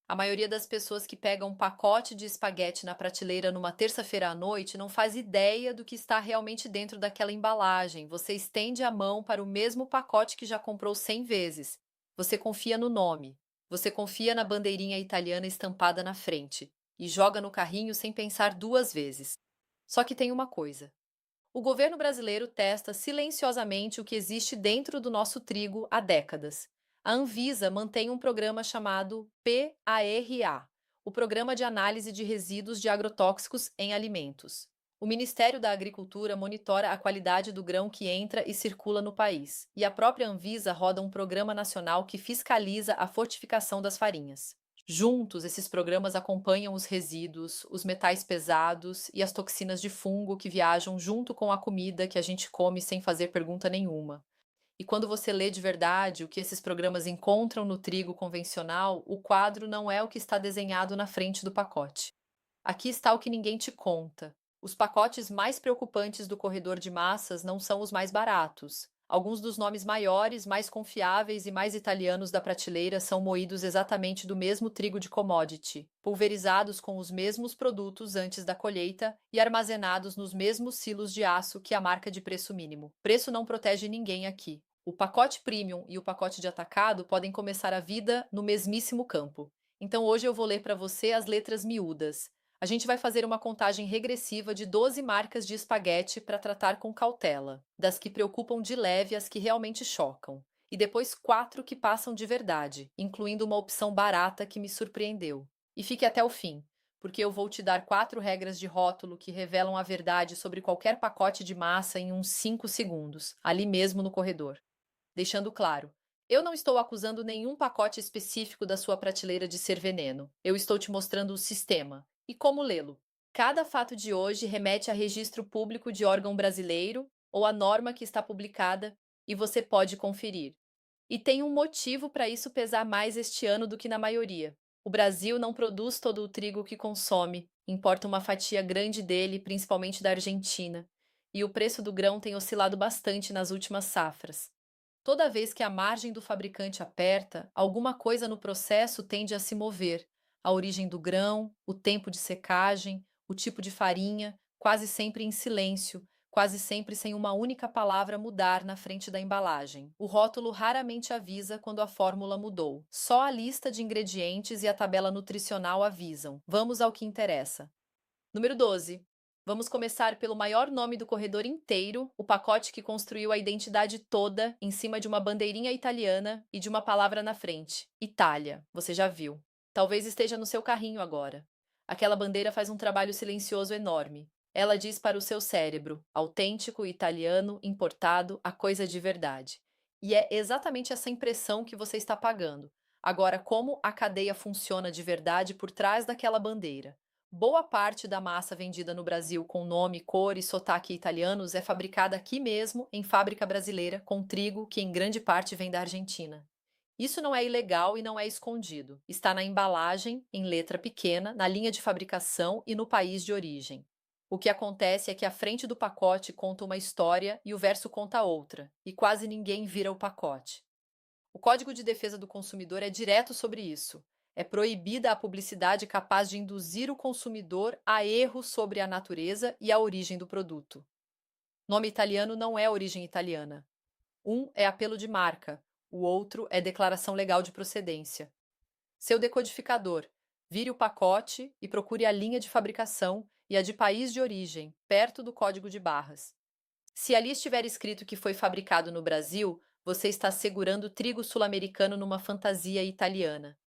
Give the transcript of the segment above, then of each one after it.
A maioria das pessoas que pegam um pacote de espaguete na prateleira numa terça-feira à noite não faz ideia do que está realmente dentro daquela embalagem. Você estende a mão para o mesmo pacote que já comprou 100 vezes. Você confia no nome. Você confia na bandeirinha italiana estampada na frente e joga no carrinho sem pensar duas vezes. Só que tem uma coisa. O governo brasileiro testa silenciosamente o que existe dentro do nosso trigo há décadas. A Anvisa mantém um programa chamado PARA, o Programa de Análise de Resíduos de Agrotóxicos em Alimentos. O Ministério da Agricultura monitora a qualidade do grão que entra e circula no país, e a própria Anvisa roda um programa nacional que fiscaliza a fortificação das farinhas. Juntos, esses programas acompanham os resíduos, os metais pesados e as toxinas de fungo que viajam junto com a comida que a gente come sem fazer pergunta nenhuma. E quando você lê de verdade o que esses programas encontram no trigo convencional, o quadro não é o que está desenhado na frente do pacote. Aqui está o que ninguém te conta. Os pacotes mais preocupantes do corredor de massas não são os mais baratos. Alguns dos nomes maiores, mais confiáveis e mais italianos da prateleira são moídos exatamente do mesmo trigo de commodity, pulverizados com os mesmos produtos antes da colheita e armazenados nos mesmos silos de aço que a marca de preço mínimo. Preço não protege ninguém aqui. O pacote premium e o pacote de atacado podem começar a vida no mesmíssimo campo. Então hoje eu vou ler para você as letras miúdas. A gente vai fazer uma contagem regressiva de 12 marcas de espaguete para tratar com cautela, das que preocupam de leve às que realmente chocam, e depois 4 que passam de verdade, incluindo uma opção barata que me surpreendeu. E fique até o fim, porque eu vou te dar 4 regras de rótulo que revelam a verdade sobre qualquer pacote de massa em uns 5 segundos, ali mesmo no corredor. Deixando claro, eu não estou acusando nenhum pacote específico da sua prateleira de ser veneno. Eu estou te mostrando o sistema e como lê-lo. Cada fato de hoje remete a registro público de órgão brasileiro ou a norma que está publicada e você pode conferir. E tem um motivo para isso pesar mais este ano do que na maioria. O Brasil não produz todo o trigo que consome, importa uma fatia grande dele, principalmente da Argentina. E o preço do grão tem oscilado bastante nas últimas safras. Toda vez que a margem do fabricante aperta, alguma coisa no processo tende a se mover. A origem do grão, o tempo de secagem, o tipo de farinha, quase sempre em silêncio, quase sempre sem uma única palavra mudar na frente da embalagem. O rótulo raramente avisa quando a fórmula mudou. Só a lista de ingredientes e a tabela nutricional avisam. Vamos ao que interessa. Número 12. Vamos começar pelo maior nome do corredor inteiro, o pacote que construiu a identidade toda em cima de uma bandeirinha italiana e de uma palavra na frente: Itália. Você já viu. Talvez esteja no seu carrinho agora. Aquela bandeira faz um trabalho silencioso enorme. Ela diz para o seu cérebro: autêntico, italiano, importado, a coisa de verdade. E é exatamente essa impressão que você está pagando. Agora, como a cadeia funciona de verdade por trás daquela bandeira? Boa parte da massa vendida no Brasil com nome, cor e sotaque italianos é fabricada aqui mesmo, em fábrica brasileira, com trigo que em grande parte vem da Argentina. Isso não é ilegal e não é escondido. Está na embalagem, em letra pequena, na linha de fabricação e no país de origem. O que acontece é que a frente do pacote conta uma história e o verso conta outra, e quase ninguém vira o pacote. O Código de Defesa do Consumidor é direto sobre isso. É proibida a publicidade capaz de induzir o consumidor a erros sobre a natureza e a origem do produto. Nome italiano não é origem italiana. Um é apelo de marca, o outro é declaração legal de procedência. Seu decodificador: vire o pacote e procure a linha de fabricação e a de país de origem, perto do código de barras. Se ali estiver escrito que foi fabricado no Brasil, você está segurando trigo sul-americano numa fantasia italiana.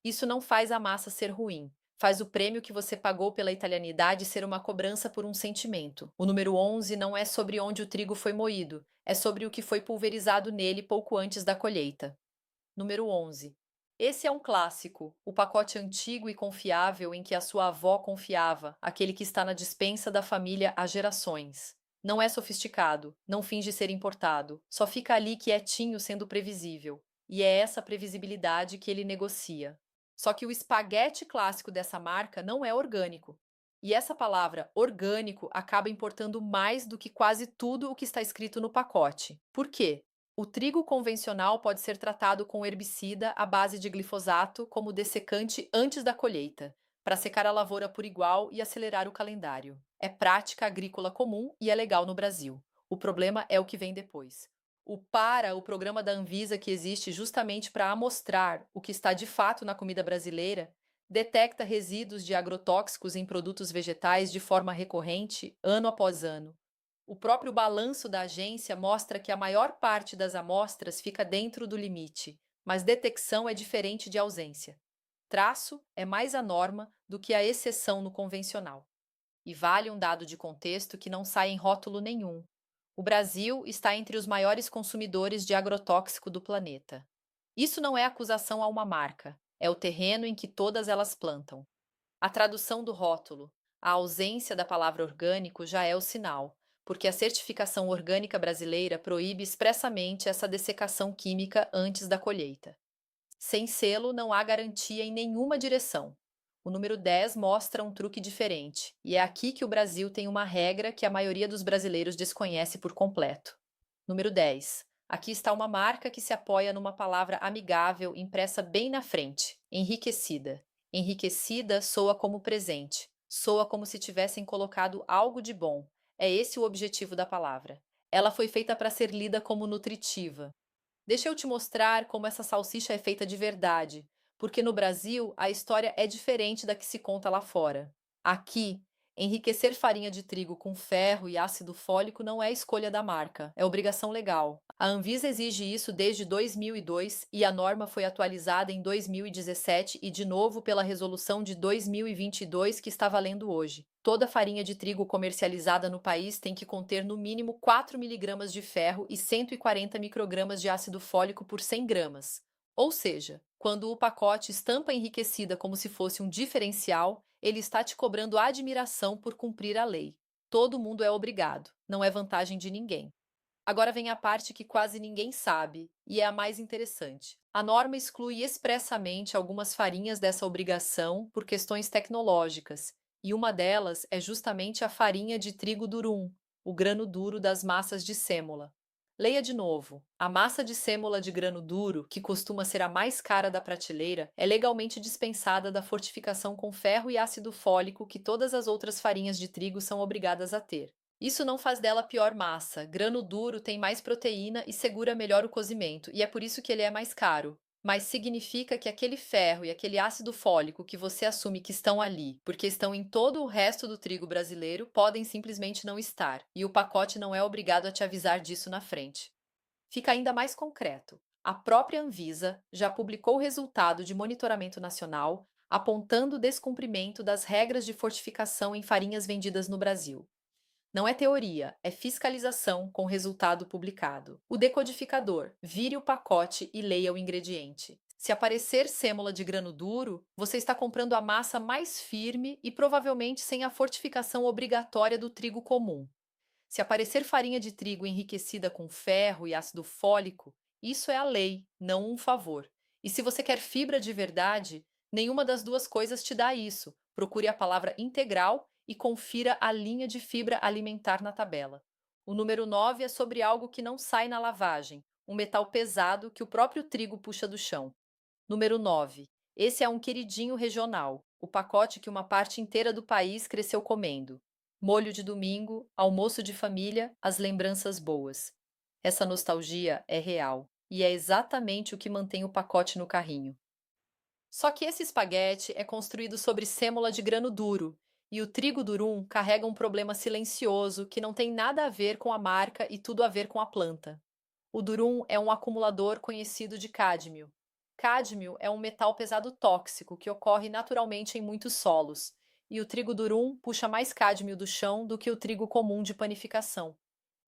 Isso não faz a massa ser ruim. Faz o prêmio que você pagou pela italianidade ser uma cobrança por um sentimento. O número 11 não é sobre onde o trigo foi moído, é sobre o que foi pulverizado nele pouco antes da colheita. Número 11. Esse é um clássico, o pacote antigo e confiável em que a sua avó confiava, aquele que está na despensa da família há gerações. Não é sofisticado, não finge ser importado, só fica ali quietinho sendo previsível. E é essa previsibilidade que ele negocia. Só que o espaguete clássico dessa marca não é orgânico. E essa palavra orgânico acaba importando mais do que quase tudo o que está escrito no pacote. Por quê? O trigo convencional pode ser tratado com herbicida à base de glifosato como dessecante antes da colheita, para secar a lavoura por igual e acelerar o calendário. É prática agrícola comum e é legal no Brasil. O problema é o que vem depois. O programa da Anvisa que existe justamente para amostrar o que está de fato na comida brasileira, detecta resíduos de agrotóxicos em produtos vegetais de forma recorrente, ano após ano. O próprio balanço da agência mostra que a maior parte das amostras fica dentro do limite, mas detecção é diferente de ausência. Traço é mais a norma do que a exceção no convencional. E vale um dado de contexto que não sai em rótulo nenhum. O Brasil está entre os maiores consumidores de agrotóxico do planeta. Isso não é acusação a uma marca, é o terreno em que todas elas plantam. A tradução do rótulo, a ausência da palavra orgânico já é o sinal, porque a certificação orgânica brasileira proíbe expressamente essa dessecação química antes da colheita. Sem selo, não há garantia em nenhuma direção. O número 10 mostra um truque diferente, e é aqui que o Brasil tem uma regra que a maioria dos brasileiros desconhece por completo. Número 10. Aqui está uma marca que se apoia numa palavra amigável impressa bem na frente, enriquecida. Enriquecida soa como presente, soa como se tivessem colocado algo de bom. É esse o objetivo da palavra. Ela foi feita para ser lida como nutritiva. Deixa eu te mostrar como essa salsicha é feita de verdade, porque no Brasil a história é diferente da que se conta lá fora. Aqui, enriquecer farinha de trigo com ferro e ácido fólico não é escolha da marca, é obrigação legal. A Anvisa exige isso desde 2002 e a norma foi atualizada em 2017 e de novo pela resolução de 2022 que está valendo hoje. Toda farinha de trigo comercializada no país tem que conter no mínimo 4 miligramas de ferro e 140 microgramas de ácido fólico por 100 gramas. Ou seja, quando o pacote estampa enriquecida como se fosse um diferencial, ele está te cobrando admiração por cumprir a lei. Todo mundo é obrigado, não é vantagem de ninguém. Agora vem a parte que quase ninguém sabe, e é a mais interessante. A norma exclui expressamente algumas farinhas dessa obrigação por questões tecnológicas, e uma delas é justamente a farinha de trigo durum, o grano duro das massas de sêmola. Leia de novo. A massa de sêmola de grano duro, que costuma ser a mais cara da prateleira, é legalmente dispensada da fortificação com ferro e ácido fólico que todas as outras farinhas de trigo são obrigadas a ter. Isso não faz dela pior massa. Grano duro tem mais proteína e segura melhor o cozimento, e é por isso que ele é mais caro. Mas significa que aquele ferro e aquele ácido fólico que você assume que estão ali, porque estão em todo o resto do trigo brasileiro, podem simplesmente não estar, e o pacote não é obrigado a te avisar disso na frente. Fica ainda mais concreto. A própria Anvisa já publicou o resultado de monitoramento nacional apontando o descumprimento das regras de fortificação em farinhas vendidas no Brasil. Não é teoria, é fiscalização com resultado publicado. O decodificador: vire o pacote e leia o ingrediente. Se aparecer sêmola de grano duro, você está comprando a massa mais firme e provavelmente sem a fortificação obrigatória do trigo comum. Se aparecer farinha de trigo enriquecida com ferro e ácido fólico, isso é a lei, não um favor. E se você quer fibra de verdade, nenhuma das duas coisas te dá isso. Procure a palavra integral e confira a linha de fibra alimentar na tabela. O número 9 é sobre algo que não sai na lavagem, um metal pesado que o próprio trigo puxa do chão. Número 9. Esse é um queridinho regional, o pacote que uma parte inteira do país cresceu comendo. Molho de domingo, almoço de família, as lembranças boas. Essa nostalgia é real e é exatamente o que mantém o pacote no carrinho. Só que esse espaguete é construído sobre sêmola de grano duro, e o trigo durum carrega um problema silencioso que não tem nada a ver com a marca e tudo a ver com a planta. O durum é um acumulador conhecido de cádmio. Cádmio é um metal pesado tóxico que ocorre naturalmente em muitos solos, e o trigo durum puxa mais cádmio do chão do que o trigo comum de panificação.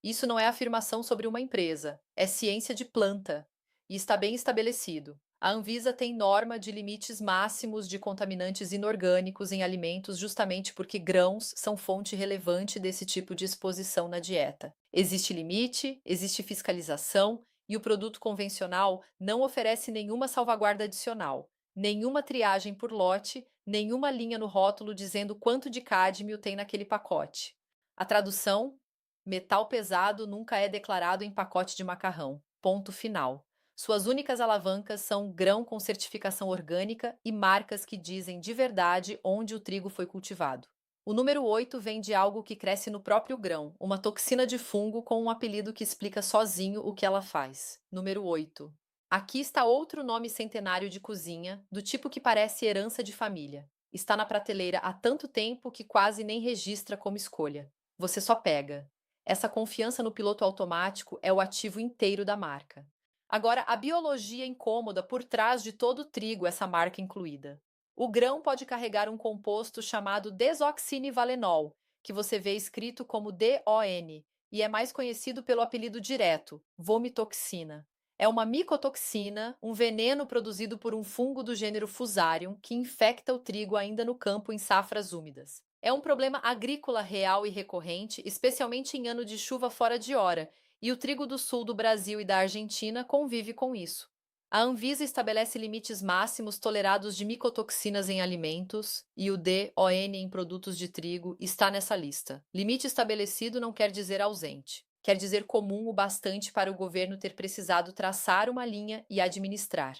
Isso não é afirmação sobre uma empresa, é ciência de planta e está bem estabelecido. A Anvisa tem norma de limites máximos de contaminantes inorgânicos em alimentos justamente porque grãos são fonte relevante desse tipo de exposição na dieta. Existe limite, existe fiscalização e o produto convencional não oferece nenhuma salvaguarda adicional, nenhuma triagem por lote, nenhuma linha no rótulo dizendo quanto de cádmio tem naquele pacote. A tradução: metal pesado nunca é declarado em pacote de macarrão. ponto final. Suas únicas alavancas são grão com certificação orgânica e marcas que dizem de verdade onde o trigo foi cultivado. O número 8 vem de algo que cresce no próprio grão, uma toxina de fungo com um apelido que explica sozinho o que ela faz. Número 8. Aqui está outro nome centenário de cozinha, do tipo que parece herança de família. Está na prateleira há tanto tempo que quase nem registra como escolha. Você só pega. Essa confiança no piloto automático é o ativo inteiro da marca. Agora, a biologia incômoda por trás de todo o trigo, essa marca incluída. O grão pode carregar um composto chamado desoxinivalenol, que você vê escrito como DON, e é mais conhecido pelo apelido direto, vomitoxina. É uma micotoxina, um veneno produzido por um fungo do gênero Fusarium que infecta o trigo ainda no campo em safras úmidas. É um problema agrícola real e recorrente, especialmente em ano de chuva fora de hora, e o trigo do sul do Brasil e da Argentina convive com isso. A Anvisa estabelece limites máximos tolerados de micotoxinas em alimentos e o DON em produtos de trigo está nessa lista. Limite estabelecido não quer dizer ausente. Quer dizer comum o bastante para o governo ter precisado traçar uma linha e administrar.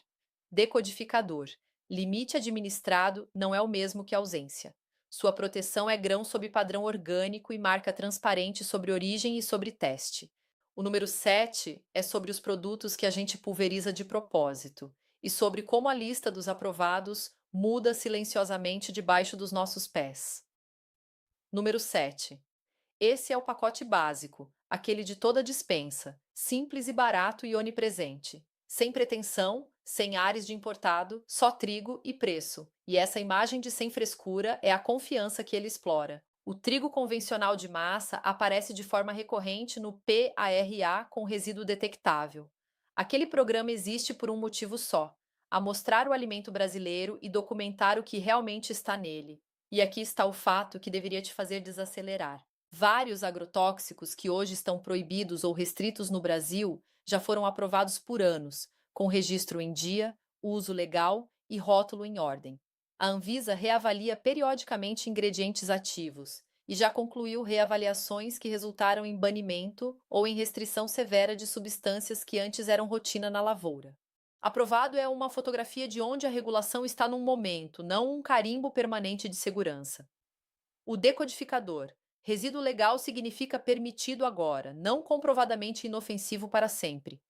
Decodificador. Limite administrado não é o mesmo que ausência. Sua proteção é grão sob padrão orgânico e marca transparente sobre origem e sobre teste. O número 7 é sobre os produtos que a gente pulveriza de propósito e sobre como a lista dos aprovados muda silenciosamente debaixo dos nossos pés. Número 7. Esse é o pacote básico, aquele de toda dispensa, simples e barato e onipresente. Sem pretensão, sem ares de importado, só trigo e preço. E essa imagem de sem frescura é a confiança que ele explora. O trigo convencional de massa aparece de forma recorrente no PARA com resíduo detectável. Aquele programa existe por um motivo só: amostrar o alimento brasileiro e documentar o que realmente está nele. E aqui está o fato que deveria te fazer desacelerar. Vários agrotóxicos que hoje estão proibidos ou restritos no Brasil já foram aprovados por anos, com registro em dia, uso legal e rótulo em ordem. A Anvisa reavalia periodicamente ingredientes ativos e já concluiu reavaliações que resultaram em banimento ou em restrição severa de substâncias que antes eram rotina na lavoura. Aprovado é uma fotografia de onde a regulação está num momento, não um carimbo permanente de segurança. O decodificador. Resíduo legal significa permitido agora, não comprovadamente inofensivo para sempre.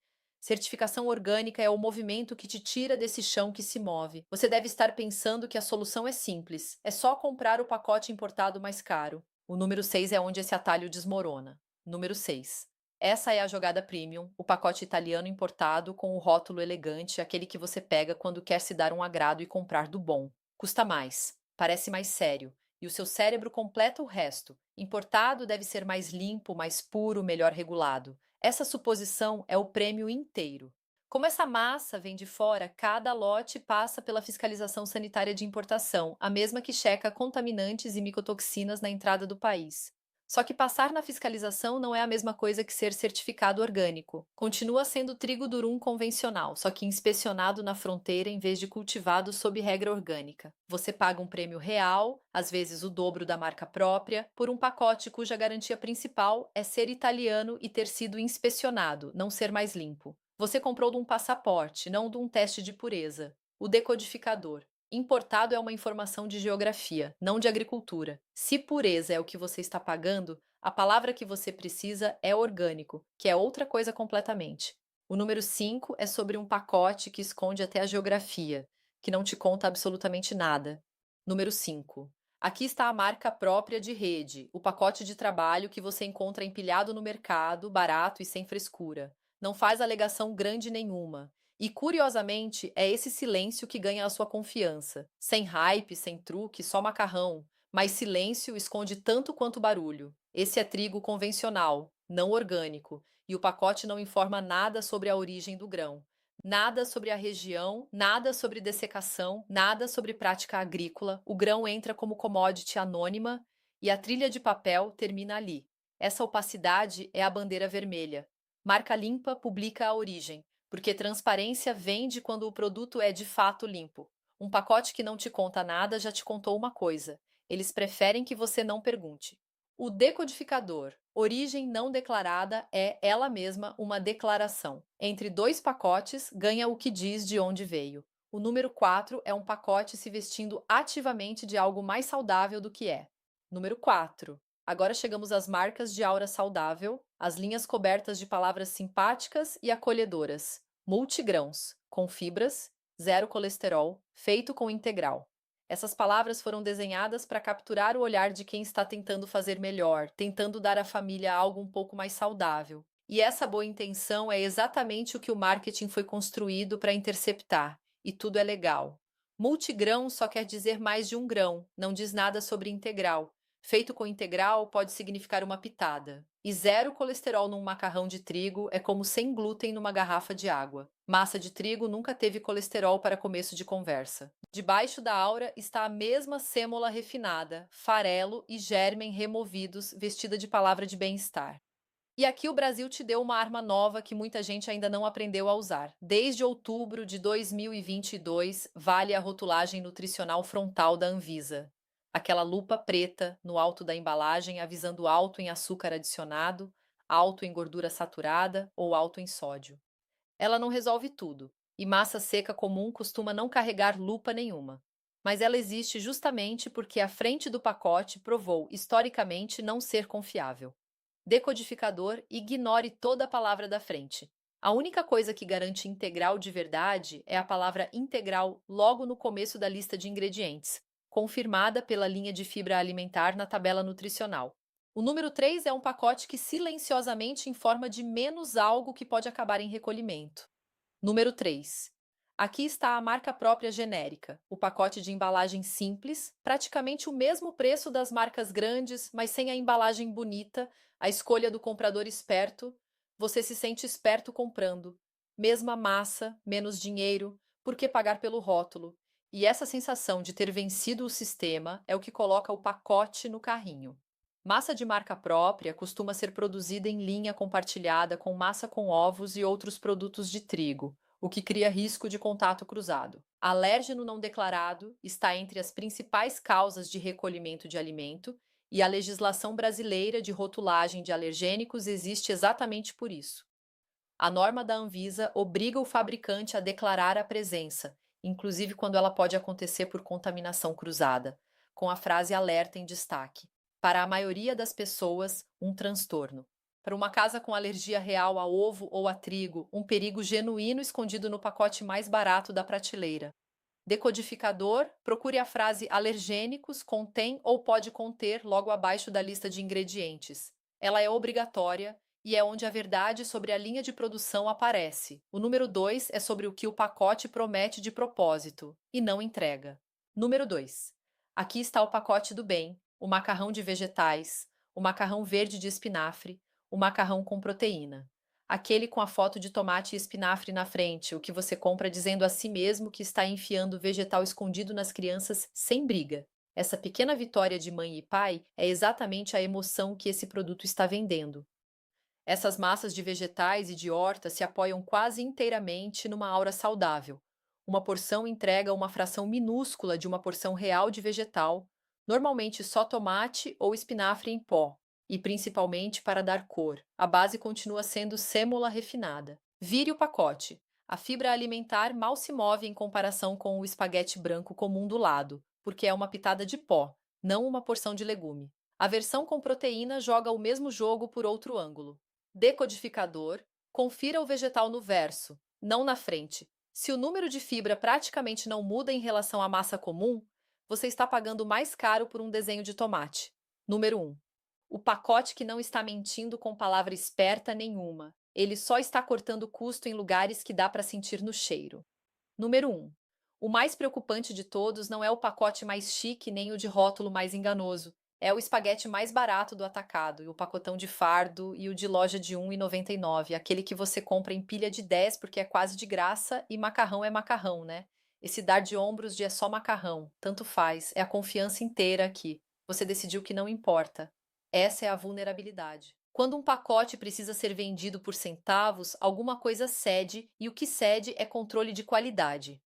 Certificação orgânica é o movimento que te tira desse chão que se move. Você deve estar pensando que a solução é simples. É só comprar o pacote importado mais caro. O número 6 é onde esse atalho desmorona. Número 6. Essa é a jogada premium, o pacote italiano importado com o rótulo elegante, aquele que você pega quando quer se dar um agrado e comprar do bom. Custa mais, parece mais sério, e o seu cérebro completa o resto. Importado deve ser mais limpo, mais puro, melhor regulado. Essa suposição é o prêmio inteiro. Como essa massa vem de fora, cada lote passa pela fiscalização sanitária de importação, a mesma que checa contaminantes e micotoxinas na entrada do país. Só que passar na fiscalização não é a mesma coisa que ser certificado orgânico. Continua sendo trigo durum convencional, só que inspecionado na fronteira em vez de cultivado sob regra orgânica. Você paga um prêmio real, às vezes o dobro da marca própria, por um pacote cuja garantia principal é ser italiano e ter sido inspecionado, não ser mais limpo. Você comprou de um passaporte, não de um teste de pureza. O decodificador. Importado é uma informação de geografia, não de agricultura. Se pureza é o que você está pagando, a palavra que você precisa é orgânico, que é outra coisa completamente. O número 5 é sobre um pacote que esconde até a geografia, que não te conta absolutamente nada. Número 5. Aqui está a marca própria de rede, o pacote de trabalho que você encontra empilhado no mercado, barato e sem frescura. Não faz alegação grande nenhuma. E, curiosamente, é esse silêncio que ganha a sua confiança. Sem hype, sem truque, só macarrão. Mas silêncio esconde tanto quanto barulho. Esse é trigo convencional, não orgânico, e o pacote não informa nada sobre a origem do grão. Nada sobre a região, nada sobre dessecação, nada sobre prática agrícola. O grão entra como commodity anônima e a trilha de papel termina ali. Essa opacidade é a bandeira vermelha. Marca limpa publica a origem, porque transparência vende quando o produto é de fato limpo. Um pacote que não te conta nada já te contou uma coisa. Eles preferem que você não pergunte. O decodificador, origem não declarada, é ela mesma uma declaração. Entre dois pacotes, ganha o que diz de onde veio. O número 4 é um pacote se vestindo ativamente de algo mais saudável do que é. Número 4. Agora chegamos às marcas de aura saudável, as linhas cobertas de palavras simpáticas e acolhedoras. Multigrãos, com fibras, zero colesterol, feito com integral. Essas palavras foram desenhadas para capturar o olhar de quem está tentando fazer melhor, tentando dar à família algo um pouco mais saudável. E essa boa intenção é exatamente o que o marketing foi construído para interceptar. E tudo é legal. Multigrão só quer dizer mais de um grão, não diz nada sobre integral. Feito com integral pode significar uma pitada. E zero colesterol num macarrão de trigo é como sem glúten numa garrafa de água. Massa de trigo nunca teve colesterol para começo de conversa. Debaixo da aura está a mesma sêmola refinada, farelo e germen removidos, vestida de palavra de bem-estar. E aqui o Brasil te deu uma arma nova que muita gente ainda não aprendeu a usar. Desde outubro de 2022, vale a rotulagem nutricional frontal da Anvisa. Aquela lupa preta no alto da embalagem avisando alto em açúcar adicionado, alto em gordura saturada ou alto em sódio. Ela não resolve tudo, e massa seca comum costuma não carregar lupa nenhuma. Mas ela existe justamente porque a frente do pacote provou historicamente não ser confiável. Decodificador, ignore toda a palavra da frente. A única coisa que garante integral de verdade é a palavra integral logo no começo da lista de ingredientes, confirmada pela linha de fibra alimentar na tabela nutricional. O número 3 é um pacote que silenciosamente informa de menos algo que pode acabar em recolhimento. Número 3. Aqui está a marca própria genérica, o pacote de embalagem simples, praticamente o mesmo preço das marcas grandes, mas sem a embalagem bonita, a escolha do comprador esperto. Você se sente esperto comprando. Mesma massa, menos dinheiro, por que pagar pelo rótulo? E essa sensação de ter vencido o sistema é o que coloca o pacote no carrinho. Massa de marca própria costuma ser produzida em linha compartilhada com massa com ovos e outros produtos de trigo, o que cria risco de contato cruzado. Alérgeno não declarado está entre as principais causas de recolhimento de alimento e a legislação brasileira de rotulagem de alergênicos existe exatamente por isso. A norma da Anvisa obriga o fabricante a declarar a presença, inclusive quando ela pode acontecer por contaminação cruzada, com a frase alerta em destaque. Para a maioria das pessoas, um transtorno. Para uma casa com alergia real a ovo ou a trigo, um perigo genuíno escondido no pacote mais barato da prateleira. Decodificador, procure a frase alergênicos contém ou pode conter logo abaixo da lista de ingredientes. Ela é obrigatória e é onde a verdade sobre a linha de produção aparece. O número 2 é sobre o que o pacote promete de propósito e não entrega. Número 2. Aqui está o pacote do bem, o macarrão de vegetais, o macarrão verde de espinafre, o macarrão com proteína. Aquele com a foto de tomate e espinafre na frente, o que você compra dizendo a si mesmo que está enfiando vegetal escondido nas crianças sem briga. Essa pequena vitória de mãe e pai é exatamente a emoção que esse produto está vendendo. Essas massas de vegetais e de hortas se apoiam quase inteiramente numa aura saudável. Uma porção entrega uma fração minúscula de uma porção real de vegetal, normalmente só tomate ou espinafre em pó, e principalmente para dar cor. A base continua sendo sêmola refinada. Vire o pacote. A fibra alimentar mal se move em comparação com o espaguete branco comum do lado, porque é uma pitada de pó, não uma porção de legume. A versão com proteína joga o mesmo jogo por outro ângulo. Decodificador, confira o vegetal no verso, não na frente. Se o número de fibra praticamente não muda em relação à massa comum, você está pagando mais caro por um desenho de tomate. Número 1. O pacote que não está mentindo com palavra esperta nenhuma. Ele só está cortando custo em lugares que dá para sentir no cheiro. Número 1. O mais preocupante de todos não é o pacote mais chique nem o de rótulo mais enganoso. É o espaguete mais barato do atacado, e o pacotão de fardo e o de loja de R$ 1,99, aquele que você compra em pilha de 10 porque é quase de graça e macarrão é macarrão, né? Esse dar de ombros de é só macarrão, tanto faz, é a confiança inteira aqui. Você decidiu que não importa. Essa é a vulnerabilidade. Quando um pacote precisa ser vendido por centavos, alguma coisa cede e o que cede é controle de qualidade.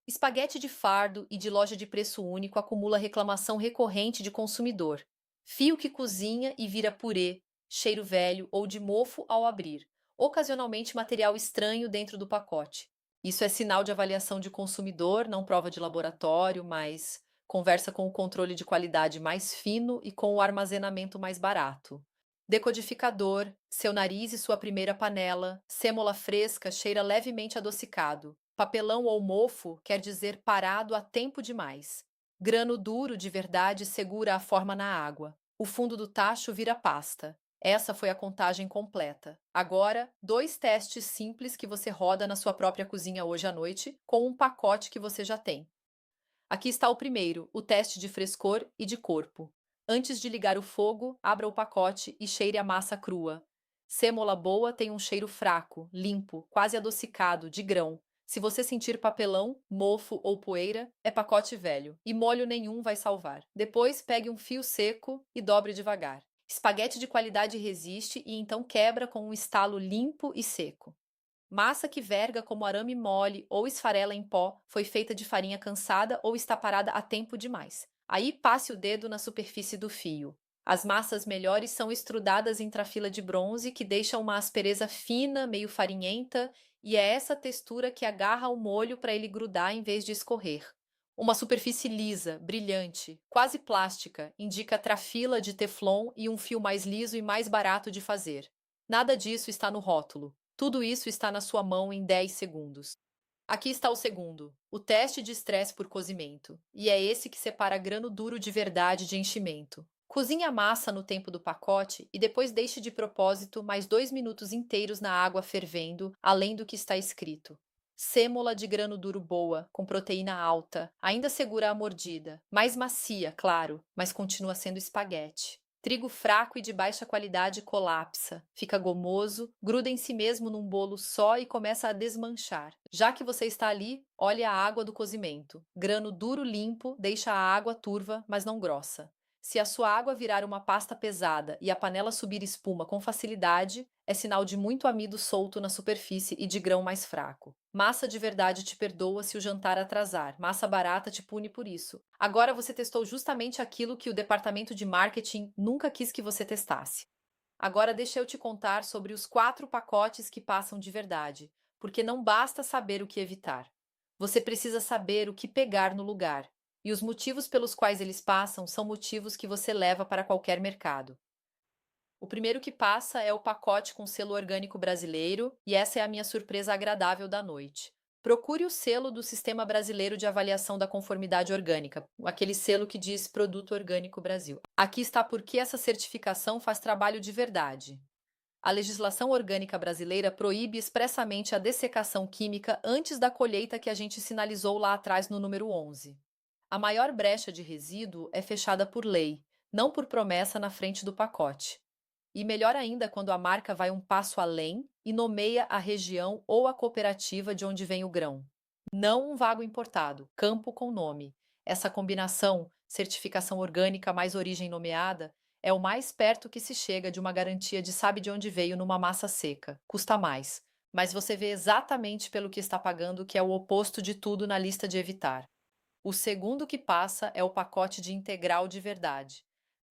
Espaguete de fardo e de loja de preço único acumula reclamação recorrente de consumidor. Fio que cozinha e vira purê, cheiro velho ou de mofo ao abrir, ocasionalmente material estranho dentro do pacote. Isso é sinal de avaliação de consumidor, não prova de laboratório, mas conversa com o controle de qualidade mais fino e com o armazenamento mais barato. Decodificador, seu nariz e sua primeira panela, sêmola fresca cheira levemente adocicado. Papelão ou mofo quer dizer parado há tempo demais. Grano duro de verdade segura a forma na água. O fundo do tacho vira pasta. Essa foi a contagem completa. Agora, dois testes simples que você roda na sua própria cozinha hoje à noite, com um pacote que você já tem. Aqui está o primeiro, o teste de frescor e de corpo. Antes de ligar o fogo, abra o pacote e cheire a massa crua. Sêmola boa tem um cheiro fraco, limpo, quase adocicado, de grão. Se você sentir papelão, mofo ou poeira, é pacote velho, e molho nenhum vai salvar. Depois, pegue um fio seco e dobre devagar. Espaguete de qualidade resiste e então quebra com um estalo limpo e seco. Massa que verga como arame mole ou esfarela em pó foi feita de farinha cansada ou está parada há tempo demais. Aí passe o dedo na superfície do fio. As massas melhores são estrudadas em trafila de bronze que deixa uma aspereza fina, meio farinhenta, e é essa textura que agarra o molho para ele grudar em vez de escorrer. Uma superfície lisa, brilhante, quase plástica, indica trafila de teflon e um fio mais liso e mais barato de fazer. Nada disso está no rótulo. Tudo isso está na sua mão em 10 segundos. Aqui está o segundo, o teste de estresse por cozimento, e é esse que separa grano duro de verdade de enchimento. Cozinhe a massa no tempo do pacote e depois deixe de propósito mais 2 minutos inteiros na água fervendo, além do que está escrito. Sêmola de grano duro boa, com proteína alta, ainda segura a mordida, mais macia, claro, mas continua sendo espaguete. Trigo fraco e de baixa qualidade colapsa, fica gomoso, gruda em si mesmo num bolo só e começa a desmanchar. Já que você está ali, olhe a água do cozimento. Grano duro limpo deixa a água turva, mas não grossa. Se a sua água virar uma pasta pesada e a panela subir espuma com facilidade, é sinal de muito amido solto na superfície e de grão mais fraco. Massa de verdade te perdoa se o jantar atrasar. Massa barata te pune por isso. Agora você testou justamente aquilo que o departamento de marketing nunca quis que você testasse. Agora deixa eu te contar sobre os 4 pacotes que passam de verdade, porque não basta saber o que evitar. Você precisa saber o que pegar no lugar. E os motivos pelos quais eles passam são motivos que você leva para qualquer mercado. O primeiro que passa é o pacote com selo orgânico brasileiro, e essa é a minha surpresa agradável da noite. Procure o selo do Sistema Brasileiro de Avaliação da Conformidade Orgânica, aquele selo que diz Produto Orgânico Brasil. Aqui está por que essa certificação faz trabalho de verdade. A legislação orgânica brasileira proíbe expressamente a dessecação química antes da colheita que a gente sinalizou lá atrás no número 11. A maior brecha de resíduo é fechada por lei, não por promessa na frente do pacote. E melhor ainda quando a marca vai um passo além e nomeia a região ou a cooperativa de onde vem o grão. Não um vago importado, campo com nome. Essa combinação, certificação orgânica mais origem nomeada, é o mais perto que se chega de uma garantia de sabe de onde veio numa massa seca. Custa mais, mas você vê exatamente pelo que está pagando, que é o oposto de tudo na lista de evitar. O segundo que passa é o pacote de integral de verdade.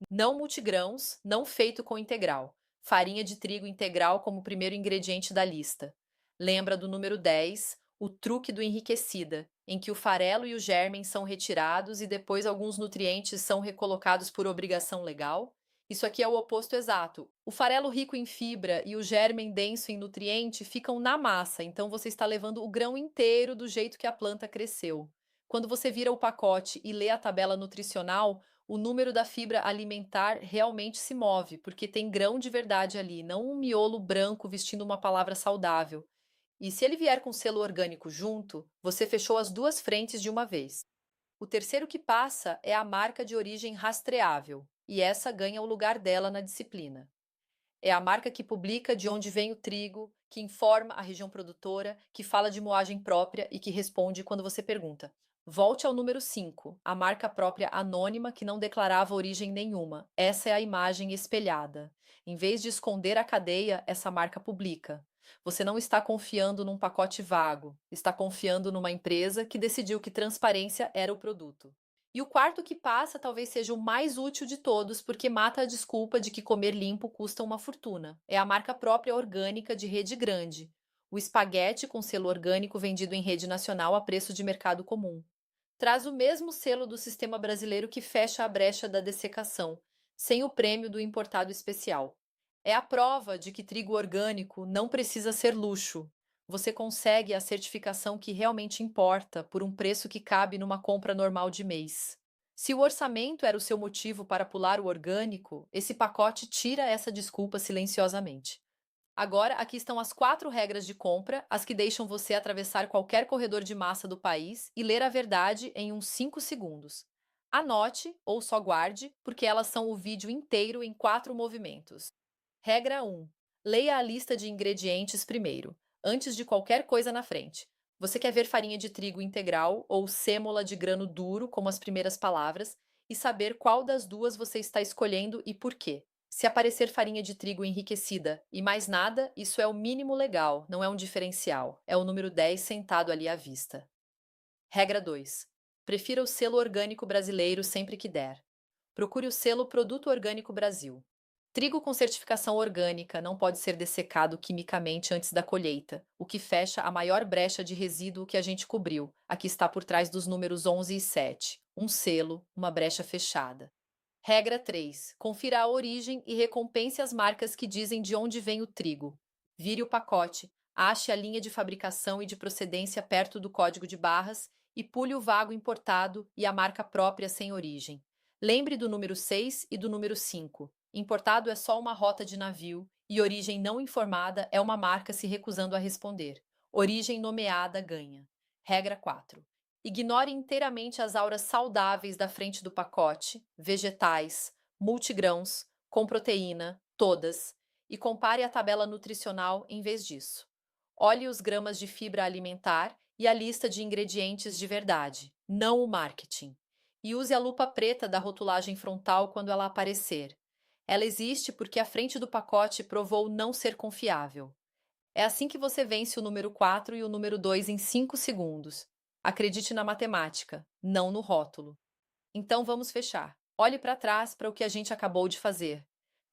Não multigrãos, não feito com integral. Farinha de trigo integral como primeiro ingrediente da lista. Lembra do número 10, o truque do enriquecida, em que o farelo e o germen são retirados e depois alguns nutrientes são recolocados por obrigação legal? Isso aqui é o oposto exato. O farelo rico em fibra e o germen denso em nutriente ficam na massa, então você está levando o grão inteiro do jeito que a planta cresceu. Quando você vira o pacote e lê a tabela nutricional, o número da fibra alimentar realmente se move, porque tem grão de verdade ali, não um miolo branco vestindo uma palavra saudável. E se ele vier com selo orgânico junto, você fechou as duas frentes de uma vez. O terceiro que passa é a marca de origem rastreável, e essa ganha o lugar dela na disciplina. É a marca que publica de onde vem o trigo, que informa a região produtora, que fala de moagem própria e que responde quando você pergunta. Volte ao número 5, a marca própria anônima que não declarava origem nenhuma. Essa é a imagem espelhada. Em vez de esconder a cadeia, essa marca publica. Você não está confiando num pacote vago, está confiando numa empresa que decidiu que transparência era o produto. E o quarto que passa talvez seja o mais útil de todos, porque mata a desculpa de que comer limpo custa uma fortuna. É a marca própria orgânica de rede grande. O espaguete com selo orgânico vendido em rede nacional a preço de mercado comum. Traz o mesmo selo do sistema brasileiro que fecha a brecha da dessecação, sem o prêmio do importado especial. É a prova de que trigo orgânico não precisa ser luxo. Você consegue a certificação que realmente importa por um preço que cabe numa compra normal de mês. Se o orçamento era o seu motivo para pular o orgânico, esse pacote tira essa desculpa silenciosamente. Agora, aqui estão as 4 regras de compra, as que deixam você atravessar qualquer corredor de massa do país e ler a verdade em uns 5 segundos. Anote ou só guarde, porque elas são o vídeo inteiro em 4 movimentos. Regra 1. Leia a lista de ingredientes primeiro, antes de qualquer coisa na frente. Você quer ver farinha de trigo integral ou sêmola de grano duro como as primeiras palavras e saber qual das duas você está escolhendo e por quê. Se aparecer farinha de trigo enriquecida e mais nada, isso é o mínimo legal, não é um diferencial. É o número 10 sentado ali à vista. Regra 2. Prefira o selo orgânico brasileiro sempre que der. Procure o selo Produto Orgânico Brasil. Trigo com certificação orgânica não pode ser dessecado quimicamente antes da colheita, o que fecha a maior brecha de resíduo que a gente cobriu. Aqui está por trás dos números 11 e 7. Um selo, uma brecha fechada. Regra 3. Confira a origem e recompense as marcas que dizem de onde vem o trigo. Vire o pacote, ache a linha de fabricação e de procedência perto do código de barras e pule o vago importado e a marca própria sem origem. Lembre do número 6 e do número 5. Importado é só uma rota de navio e origem não informada é uma marca se recusando a responder. Origem nomeada ganha. Regra 4. Ignore inteiramente as auras saudáveis da frente do pacote, vegetais, multigrãos, com proteína, todas, e compare a tabela nutricional em vez disso. Olhe os gramas de fibra alimentar e a lista de ingredientes de verdade, não o marketing. E use a lupa preta da rotulagem frontal quando ela aparecer. Ela existe porque a frente do pacote provou não ser confiável. É assim que você vence o número 4 e o número 2 em 5 segundos. Acredite na matemática, não no rótulo. Então vamos fechar. Olhe para trás para o que a gente acabou de fazer.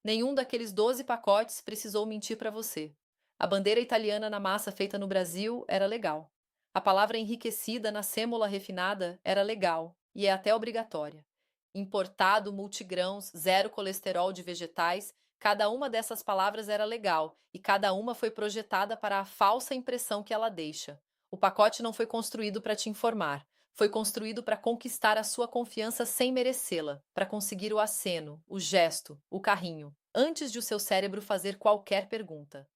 Nenhum daqueles 12 pacotes precisou mentir para você. A bandeira italiana na massa feita no Brasil era legal. A palavra enriquecida na sêmola refinada era legal e é até obrigatória. Importado, multigrãos, zero colesterol de vegetais, cada uma dessas palavras era legal e cada uma foi projetada para a falsa impressão que ela deixa. O pacote não foi construído para te informar. Foi construído para conquistar a sua confiança sem merecê-la, para conseguir o aceno, o gesto, o carrinho, antes de o seu cérebro fazer qualquer pergunta.